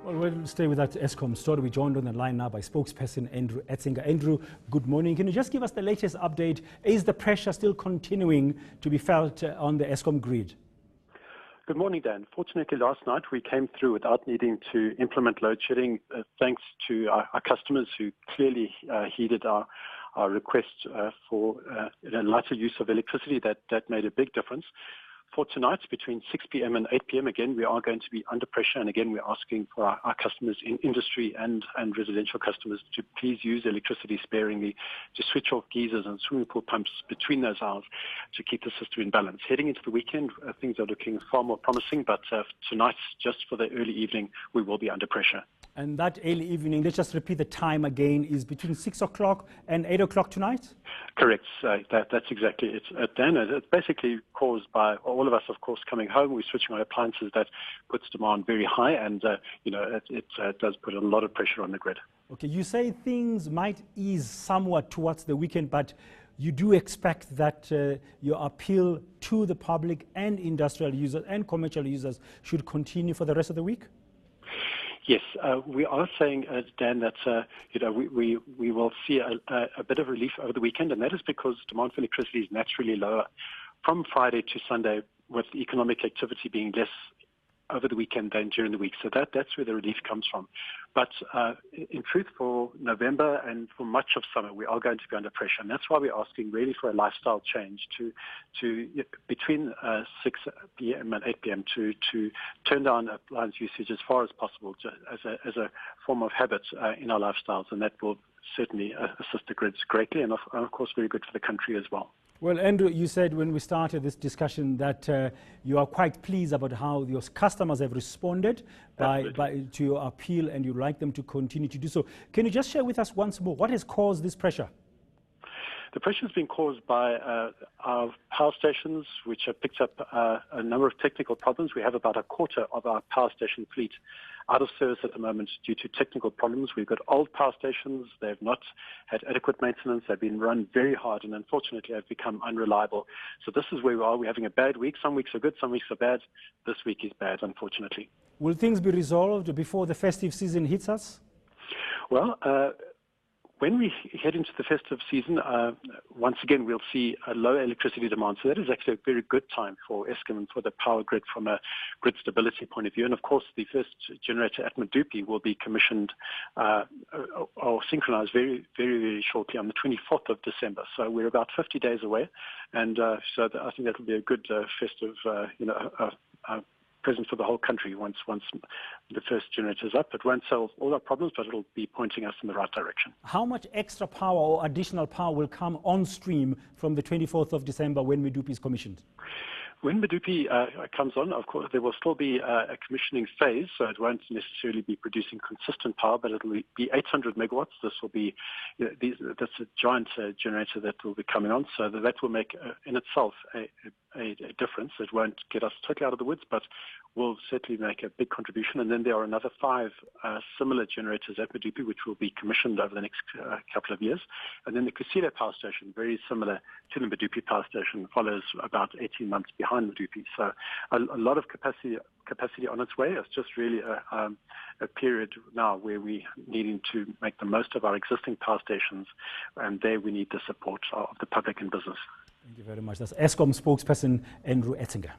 Well, we'll stay with that Eskom story. We're joined on the line now by spokesperson Andrew Etzinger. Andrew, good morning. Can you just give us the latest update? Is the pressure still continuing to be felt on the Eskom grid? Good morning, Dan. Fortunately, last night we came through without needing to implement load shedding, thanks to our customers who clearly heeded our request for lighter use of electricity. That made a big difference. For tonight, between 6 p.m. and 8 p.m., again, we are going to be under pressure. And again, we're asking for our customers in industry and residential customers to please use electricity sparingly, to switch off geysers and swimming pool pumps between those hours to keep the system in balance. Heading into the weekend, things are looking far more promising. But tonight, just for the early evening, we will be under pressure. And that early evening, let's just repeat the time again, is between 6 o'clock and 8 o'clock tonight? Correct. That's exactly it. Dan, it's basically caused by all of us, of course, coming home. We're switching on appliances. That puts demand very high, and it does put a lot of pressure on the grid. Okay, you say things might ease somewhat towards the weekend, but you do expect that your appeal to the public and industrial users and commercial users should continue for the rest of the week? Yes, we are saying, Dan, that we will see a bit of relief over the weekend, and that is because demand for electricity is naturally lower from Friday to Sunday, with economic activity being less over the weekend than during the week. So that's where the relief comes from. But in truth, for November and for much of summer, we are going to be under pressure. And that's why we're asking really for a lifestyle change to between 6 p.m. and 8 p.m. to turn down appliance usage as far as possible as a form of habit in our lifestyles. And that will certainly assist the grids greatly, and of course very good for the country as well. Well, Andrew, you said when we started this discussion that you are quite pleased about how your customers have responded to your appeal, and you'd like them to continue to do so. Can you just share with us once more what has caused this pressure? The pressure has been caused by our power stations, which have picked up a number of technical problems. We have about a quarter of our power station fleet out of service at the moment due to technical problems. We've got old power stations. They've not had adequate maintenance. They've been run very hard and unfortunately have become unreliable. So this is where we are. We're having a bad week. Some weeks are good, some weeks are bad. This week is bad, unfortunately. Will things be resolved before the festive season hits us? Well, when we head into the festive season, once again, we'll see a low electricity demand. So that is actually a very good time for Eskom and for the power grid from a grid stability point of view. And of course, the first generator at Medupi will be commissioned or synchronized very, very, very shortly on the 24th of December. So we're about 50 days away. And so I think that will be a good festive, present for the whole country once the first generator is up. It won't solve all our problems, but it'll be pointing us in the right direction. How much extra power or additional power will come on stream from the 24th of December when Medupi is commissioned? When Medupi comes on, of course, there will still be a commissioning phase, so it won't necessarily be producing consistent power, but it'll be 800 megawatts. This will be, that's a giant generator that will be coming on, so that will make in itself a difference. It won't get us totally out of the woods, but will certainly make a big contribution. And then there are another 5 similar generators at Medupi, which will be commissioned over the next couple of years. And then the Kusile power station, very similar to the Medupi power station, follows about 18 months behind Medupi. So a lot of capacity on its way. It's just really a period now where we're needing to make the most of our existing power stations, and there we need the support of the public and business. Thank you very much. That's Eskom spokesperson Andrew Etzinger.